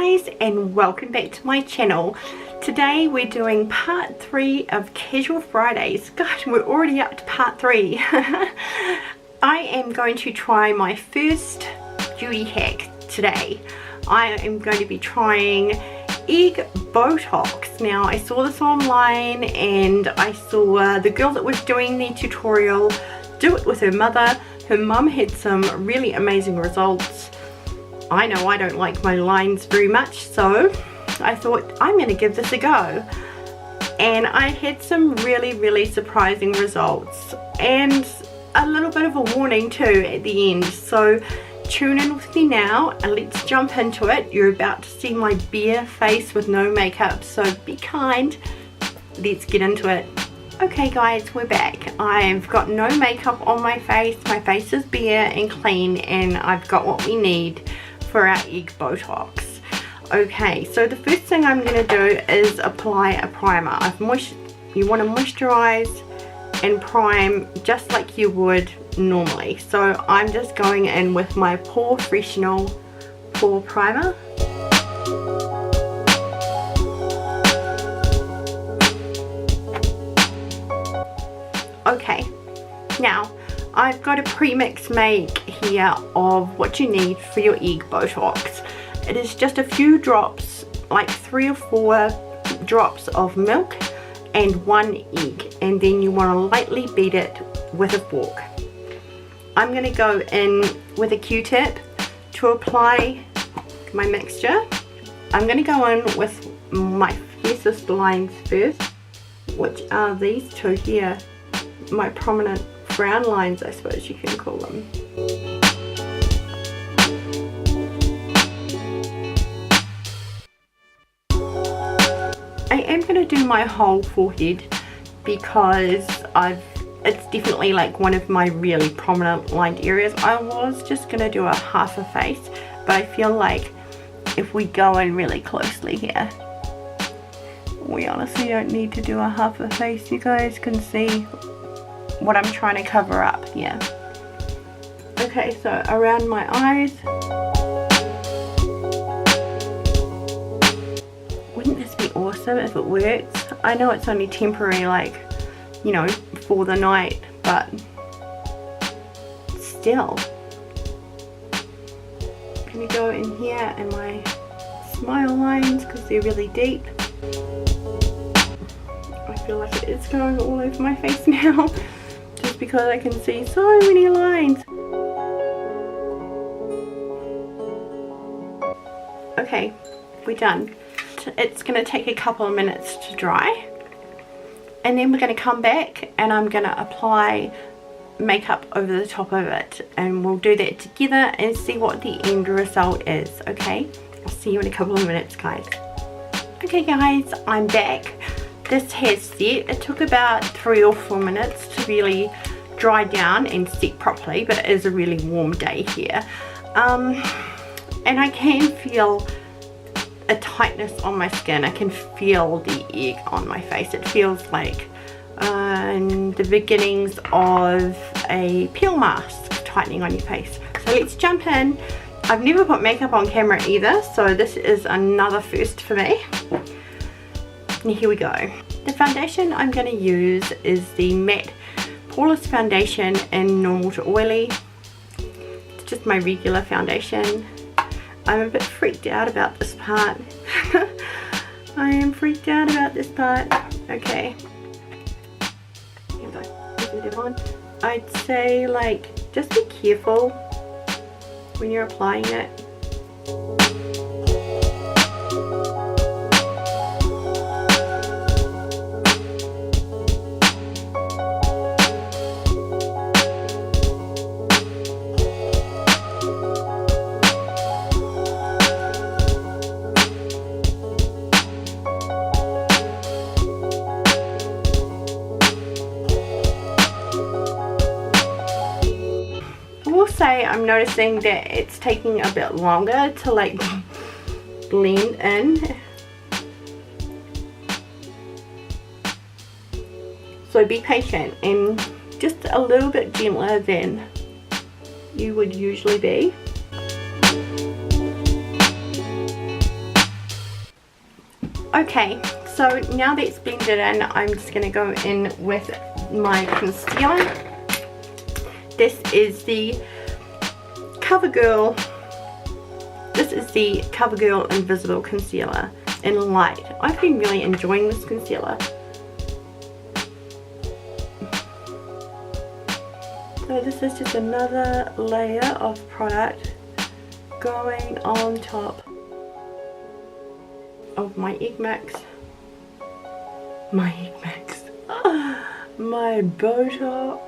guys, and welcome back to my channel. Today we're doing part 3 of Casual Fridays. Gosh, we're already up to part 3. I am going to try my first beauty hack today. I am going to be trying egg Botox. Now, I saw this online and I saw the girl that was doing the tutorial do it with her mother. Her mum had some really amazing results. I know I don't like my lines very much, so I thought I'm going to give this a go. And I had some really surprising results and a little bit of a warning too at the end. So tune in with me now and let's jump into it. You're about to see my bare face with no makeup, so be kind. Let's get into it. Okay guys, we're back. I've got no makeup on my face. My face is bare and clean, and I've got what we need for our egg Botox. Okay, so the first thing I'm going to do is apply a primer. You want to moisturize and prime just like you would normally. So I'm just going in with my Professional Pore Primer. Okay, now I've got a premix make here of what you need for your egg Botox. It is just a few drops, like 3 or 4 drops of milk and 1 egg, and then you want to lightly beat it with a fork. I'm going to go in with a Q-tip to apply my mixture. I'm going to go in with my fiercest lines first, which are these two here, my prominent brown lines, I suppose you can call them. I am going to do my whole forehead because it's definitely like one of my really prominent lined areas. I was just going to do a half a face, but I feel like if we go in really closely here, we honestly don't need to do a half a face. You guys can see what I'm trying to cover up here. Okay, so around my eyes. Wouldn't this be awesome if it works? I know it's only temporary, like, you know, for the night, but still. I'm gonna go in here and my smile lines because they're really deep. I feel like it is going all over my face now. Because I can see so many lines. Okay, we're done. It's going to take a couple of minutes to dry, and then we're going to come back and I'm going to apply makeup over the top of it, and we'll do that together and see what the end result is. Okay, I'll see you in a couple of minutes, guys. Okay guys, I'm back. This has set. It took about 3 or 4 minutes to really dry down and set properly, but it is a really warm day here. And I can feel a tightness on my skin. I can feel the egg on my face. It feels like the beginnings of a peel mask tightening on your face. So let's jump in. I've never put makeup on camera either, so this is another first for me. And here we go. The foundation I'm going to use is the matte pourless foundation in normal to oily. It's just my regular foundation. I'm a bit freaked out about this part. I am freaked out about this part. Okay. Here we go. I'd say, like, just be careful when you're applying it. Say I'm noticing that it's taking a bit longer to like blend in, so be patient and just a little bit gentler than you would usually be. Okay, so now that's blended in, I'm just going to go in with my concealer. This is the Covergirl. This is the Covergirl Invisible Concealer in Light. I've been really enjoying this concealer. So this is just another layer of product going on top of my egg mix. My egg mix. My Botox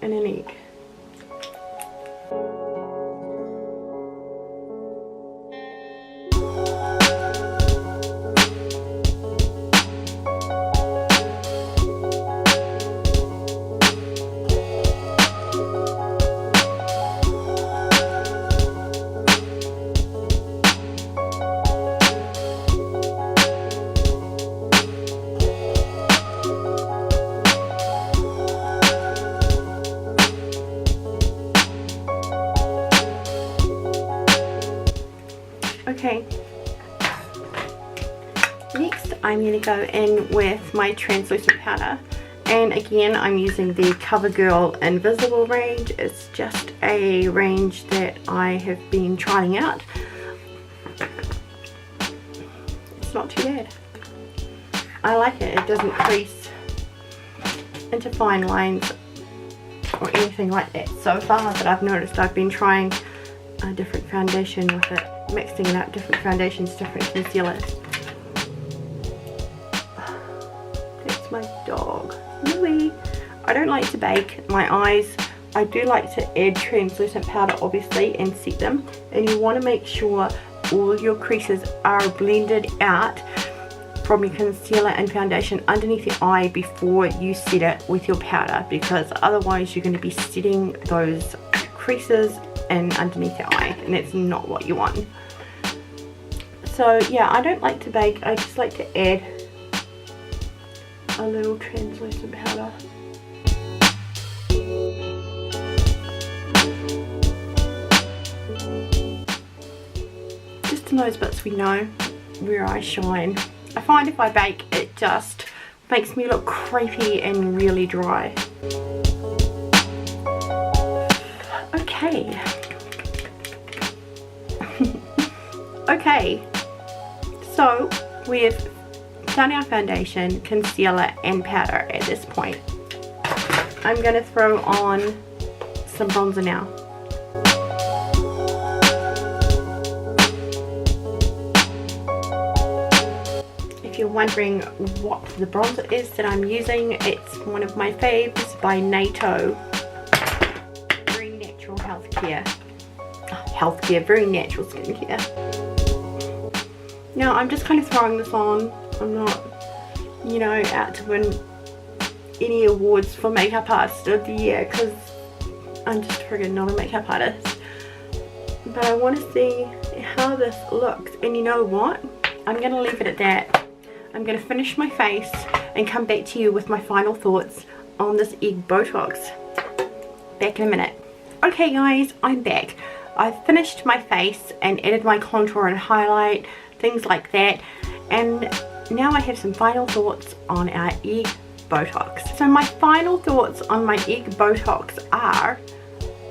and an egg. Okay, next I'm going to go in with my translucent powder, and again I'm using the Covergirl Invisible range. It's just a range that I have been trying out. It's not too bad. I like it. It doesn't crease into fine lines or anything like that. So far that I've noticed, I've been trying a different foundation with it, mixing it up, different foundations, different concealers. That's my dog. Louie. I don't like to bake my eyes. I do like to add translucent powder obviously and set them, and you want to make sure all your creases are blended out from your concealer and foundation underneath your eye before you set it with your powder, because otherwise you're going to be setting those creases and underneath your eye, and it's not what you want. So yeah, I don't like to bake. I just like to add a little translucent powder. Just in those bits we know where I shine. I find if I bake, it just makes me look creepy and really dry. Okay. Okay, so we've done our foundation, concealer and powder at this point. I'm going to throw on some bronzer now. If you're wondering what the bronzer is that I'm using, it's one of my faves by Natio. Very natural healthcare. Healthcare, very natural skincare. Now I'm just kind of throwing this on. I'm not, you know, out to win any awards for makeup artist of the year, because I'm just friggin' not a makeup artist. But I want to see how this looks, and you know what? I'm going to leave it at that. I'm going to finish my face and come back to you with my final thoughts on this egg Botox. Back in a minute. Okay guys, I'm back. I've finished my face and added my contour and highlight, things like that, and now I have some final thoughts on our egg Botox. So my final thoughts on my egg Botox are,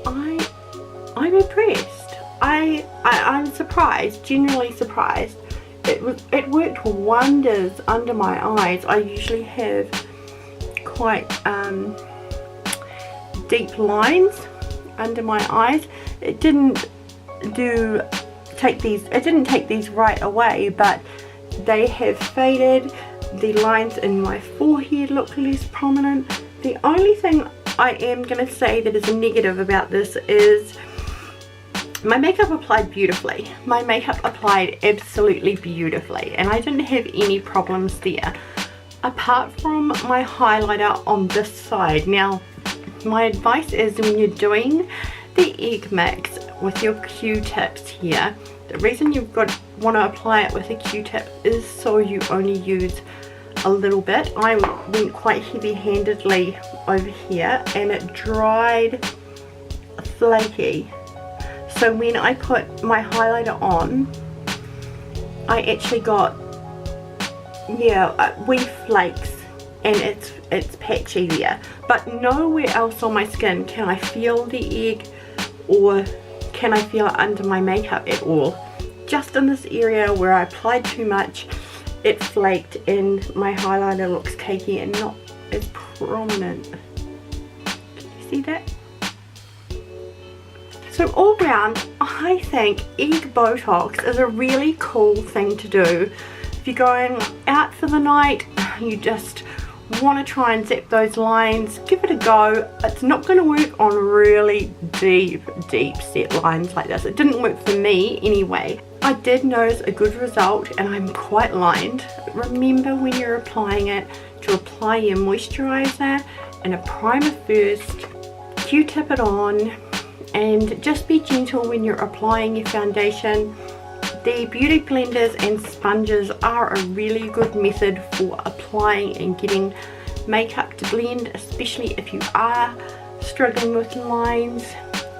I'm impressed. I'm surprised, genuinely surprised. It worked wonders under my eyes. I usually have quite deep lines under my eyes. It didn't take these right away, but they have faded. The lines in my forehead look less prominent. The only thing I am going to say that is a negative about this is my makeup applied beautifully. My makeup applied absolutely beautifully, and I didn't have any problems there, apart from my highlighter on this side. Now, my advice is when you're doing the egg mix with your Q-tips here, the reason you've want to apply it with a Q-tip is so you only use a little bit. I went quite heavy-handedly over here and it dried flaky. So when I put my highlighter on, I actually got, yeah, wee flakes, and it's patchy there, but nowhere else on my skin can I feel the egg or can I feel it under my makeup at all. Just in this area where I applied too much, it flaked and my highlighter looks cakey and not as prominent. Can you see that? So all round, I think egg Botox is a really cool thing to do. If you're going out for the night, you just want to try and zap those lines, give it a go. It's not going to work on really deep set lines like this. It didn't work for me anyway. I did notice a good result, and I'm quite lined. Remember, when you're applying it, to apply your moisturizer and a primer first, Q-tip it on, and just be gentle when you're applying your foundation. The beauty blenders and sponges are a really good method for applying and getting makeup to blend, especially if you are struggling with lines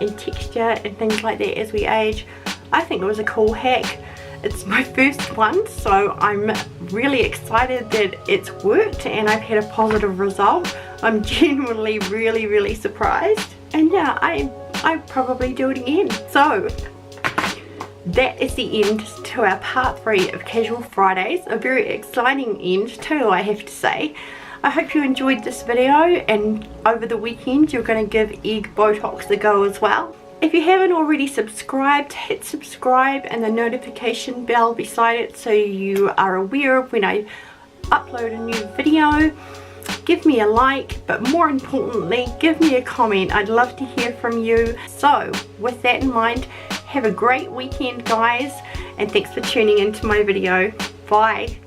and texture and things like that as we age. I think it was a cool hack. It's my first one, so I'm really excited that it's worked and I've had a positive result. I'm genuinely really surprised, and yeah, I'd probably do it again. So that is the end to our part 3 of Casual Fridays. A very exciting end too, I have to say. I hope you enjoyed this video, and over the weekend you're going to give egg Botox a go as well. If you haven't already subscribed, hit subscribe and the notification bell beside it so you are aware of when I upload a new video. Give me a like, but more importantly, give me a comment. I'd love to hear from you. So with that in mind, have a great weekend guys, and thanks for tuning into my video. Bye.